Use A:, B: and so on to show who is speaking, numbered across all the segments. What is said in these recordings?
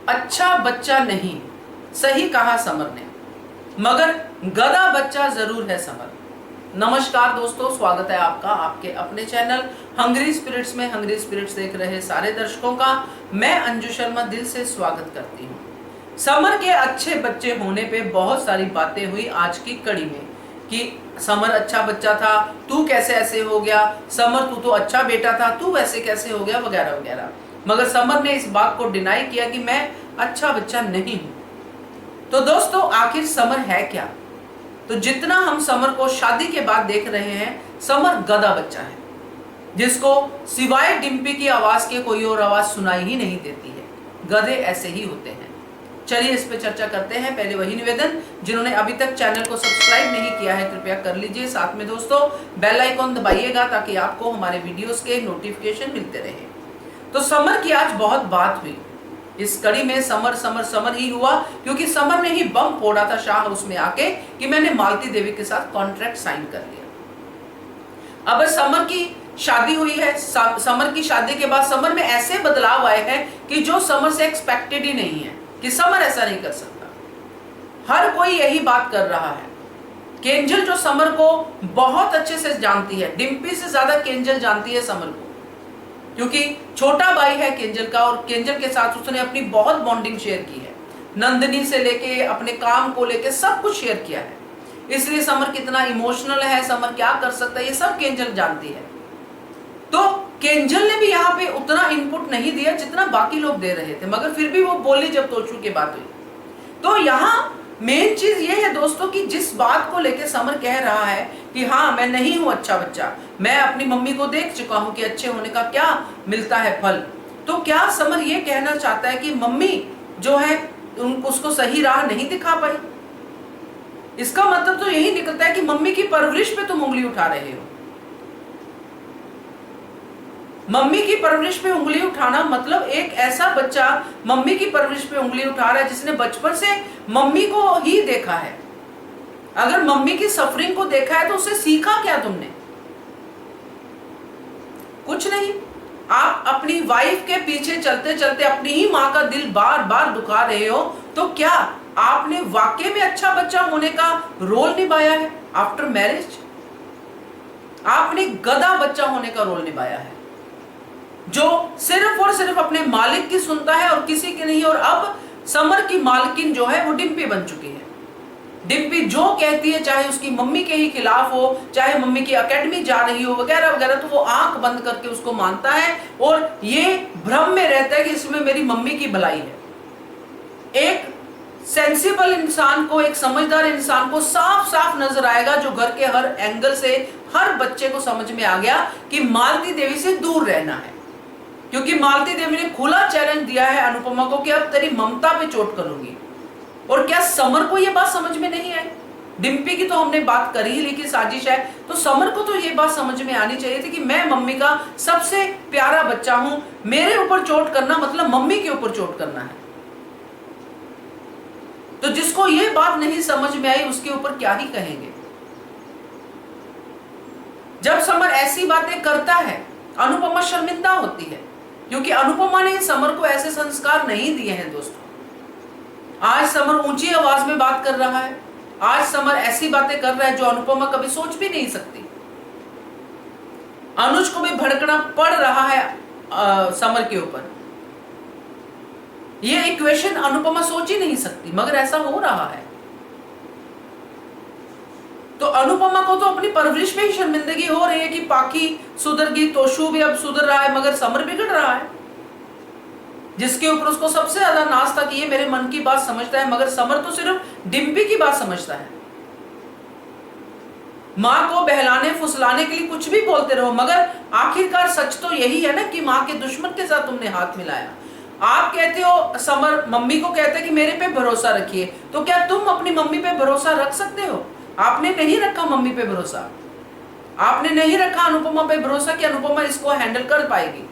A: अच्छा बच्चा नहीं, सही कहा समर ने, मगर गधा बच्चा जरूर है समर। नमस्कार दोस्तों, स्वागत है आपका आपके अपने चैनल हंग्री स्पिरिट्स में। हंग्री स्पिरिट्स देख रहे सारे दर्शकों का मैं अंजू शर्मा दिल से स्वागत करती हूँ। समर के अच्छे बच्चे होने पे बहुत सारी बातें हुई आज की कड़ी में कि समर अच्छा बच्चा था, तू कैसे ऐसे हो गया, समर तू तो अच्छा बेटा था, तू वैसे कैसे हो गया, वगैरह वगैरह। मगर समर ने इस बात को डिनाई किया कि मैं अच्छा बच्चा नहीं हूं। तो दोस्तों, आखिर समर है क्या? तो जितना हम समर को शादी के बाद देख रहे हैं, समर गधा बच्चा है जिसको सिवाय डिम्पी की आवाज के कोई और आवाज सुनाई ही नहीं देती है। गधे ऐसे ही होते हैं। चलिए इस पे चर्चा करते हैं। पहले वही निवेदन, जिन्होंने अभी तक चैनल को सब्सक्राइब नहीं किया है कृपया कर लीजिए। साथ में दोस्तों बेल आइकॉन दबाइएगा ताकि आपको हमारे वीडियोस के नोटिफिकेशन मिलते रहे। तो समर की आज बहुत बात हुई। इस कड़ी में समर समर समर ही हुआ क्योंकि समर ने ही बम फोड़ा था शाह हाउस में आके कि मैंने मालती देवी के साथ कॉन्ट्रैक्ट साइन कर लिया। अब समर की शादी हुई है। समर की शादी के बाद समर में ऐसे बदलाव आए हैं कि जो समर से एक्सपेक्टेड ही नहीं है कि समर ऐसा नहीं कर सकता। हर कोई यही बात कर रहा है। केंजल जो समर को बहुत अच्छे से जानती है, डिम्पी से ज्यादा केंजल जानती है समर को, क्योंकि छोटा भाई है केंजल का और केंजल के साथ उसने अपनी बहुत बॉन्डिंग शेयर की है। नंदिनी से लेके अपने काम को लेके सब कुछ शेयर किया है। इसलिए समर कितना इमोशनल है, समर क्या कर सकता है, ये सब केंजल जानती है। तो केंजल ने भी यहाँ पे उतना इनपुट नहीं दिया जितना बाकी लोग दे रहे थे, मगर फिर भी वो बोली जब तोशु की बात हुई। तो यहाँ मेन चीज ये है दोस्तों कि जिस बात को लेके समर कह रहा है कि हाँ मैं नहीं हूं अच्छा बच्चा, मैं अपनी मम्मी को देख चुका हूं कि अच्छे होने का क्या मिलता है फल। तो क्या समर ये कहना चाहता है कि मम्मी जो है उसको सही राह नहीं दिखा पाई? इसका मतलब तो यही निकलता है कि मम्मी की परवरिश पे तुम उंगली उठा रहे हो। मम्मी की परवरिश पे उंगली उठाना मतलब एक ऐसा बच्चा मम्मी की परवरिश पे उंगली उठा रहा है जिसने बचपन से मम्मी को ही देखा है। अगर मम्मी की सफरिंग को देखा है तो उससे सीखा क्या तुमने? कुछ नहीं। आप अपनी वाइफ के पीछे चलते चलते अपनी ही मां का दिल बार बार दुखा रहे हो। तो क्या आपने वाकई में अच्छा बच्चा होने का रोल निभाया है? आफ्टर मैरिज आपने गधा बच्चा होने का रोल निभाया है जो सिर्फ और सिर्फ अपने मालिक की सुनता है और किसी की नहीं। और अब समर की मालकिन जो है वो डिम्पी बन चुकी है। डिम्पी जो कहती है, चाहे उसकी मम्मी के ही खिलाफ हो, चाहे मम्मी की एकेडमी जा रही हो वगैरह वगैरह, तो वो आंख बंद करके उसको मानता है और ये भ्रम में रहता है कि इसमें मेरी मम्मी की भलाई है। एक सेंसिबल इंसान को, एक समझदार इंसान को साफ साफ नजर आएगा, जो घर के हर एंगल से हर बच्चे को समझ में आ गया कि मालती देवी से दूर रहना है। क्योंकि मालती देवी ने खुला चैलेंज दिया है अनुपमा को कि अब तेरी ममता पे चोट करूंगी। और क्या समर को यह बात समझ में नहीं आई? डिम्पी की तो हमने बात कर ही ली कि साजिश है, तो समर को तो यह बात समझ में आनी चाहिए थी कि मैं मम्मी का सबसे प्यारा बच्चा हूं, मेरे ऊपर चोट करना मतलब मम्मी के ऊपर चोट करना है। तो जिसको यह बात नहीं समझ में आई उसके ऊपर क्या ही कहेंगे। जब समर ऐसी बातें करता है अनुपमा शर्मिंदा होती है, क्योंकि अनुपमा ने समर को ऐसे संस्कार नहीं दिए हैं दोस्तों। आज समर ऊंची आवाज में बात कर रहा है, आज समर ऐसी बातें कर रहा है जो अनुपमा कभी सोच भी नहीं सकती। अनुज को भी भड़कना पड़ रहा है समर के ऊपर। यह इक्वेशन अनुपमा सोच ही नहीं सकती, मगर ऐसा हो रहा है। तो अनुपमा को तो अपनी परवरिश में ही शर्मिंदगी हो रही है कि पाखी सुधर गई, तोशु भी अब सुधर रहा है, मगर समर बिगड़ रहा है। जिसके ऊपर उसको सबसे ज्यादा नाज था कि ये मेरे मन की बात समझता है, मगर समर तो सिर्फ डिम्पी की बात समझता है। मां को बहलाने फुसलाने के लिए कुछ भी बोलते रहो, मगर आखिरकार सच तो यही है ना कि मां के दुश्मन के साथ तुमने हाथ मिलाया। आप कहते हो, समर मम्मी को कहते हैं कि मेरे पे भरोसा रखिए, तो क्या तुम अपनी मम्मी पे भरोसा रख सकते हो? आपने नहीं रखा मम्मी पे भरोसा, आपने नहीं रखा अनुपमा पे भरोसा कि अनुपमा इसको हैंडल कर पाएगी।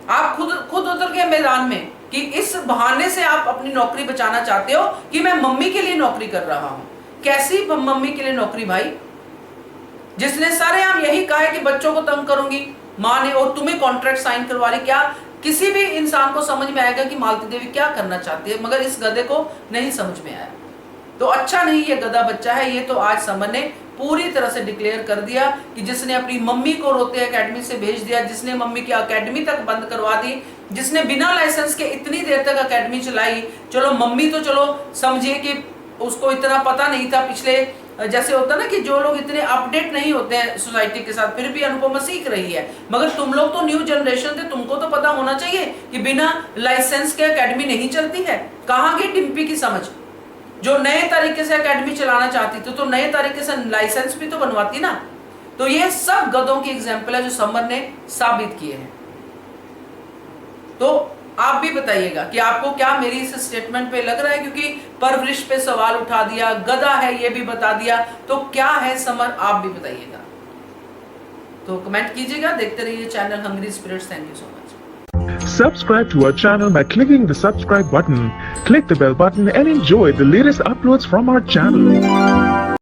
A: आप खुद उतर गए मैदान में कि इस बहाने से आप अपनी नौकरी बचाना चाहते हो कि मैं मम्मी के लिए नौकरी कर रहा हूं। कैसी मम्मी के लिए नौकरी भाई, जिसने सरेआम यही कहा है कि बच्चों को तंग करूंगी मां ने, और तुम्हें कॉन्ट्रैक्ट साइन करवा ली। क्या किसी भी इंसान को समझ में आएगा कि मालती देवी क्या करना चाहती है, मगर इस गधे को नहीं समझ में आया। तो अच्छा नहीं ये गधा बच्चा है। ये तो आज समर ने पूरी तरह से डिक्लेयर कर दिया कि जिसने अपनी मम्मी को रोते एकेडमी से भेज दिया, जिसने मम्मी की एकेडमी तक बंद करवा दी, जिसने बिना लाइसेंस के इतनी देर तक एकेडमी चलाई। चलो मम्मी तो चलो समझिए कि उसको इतना पता नहीं था, पिछले जैसे होता ना कि जो लोग इतने अपडेट नहीं होते हैं सोसाइटी के साथ, फिर भी अनुपमा सीख रही है। मगर तुम लोग तो न्यू जनरेशन थे, तुमको तो पता होना चाहिए कि बिना लाइसेंस के एकेडमी नहीं चलती है। कहां गई डिम्पी की समझ? जो नए तरीके से एकेडमी चलाना चाहती थी तो नए तरीके से लाइसेंस भी तो बनवाती ना। तो ये सब गधों की एग्जाम्पल है जो समर ने साबित किए हैं। तो आप भी बताइएगा कि आपको क्या मेरी इस स्टेटमेंट पे लग रहा है, क्योंकि परवरिश पे सवाल उठा दिया, गधा है ये भी बता दिया, तो क्या है समर, आप भी बताइएगा। तो कमेंट कीजिएगा। देखते रहिए channel Hungry Spirits. Thank you so much.
B: Subscribe to our channel by clicking the subscribe button. Click the bell button and enjoy the latest uploads from our channel.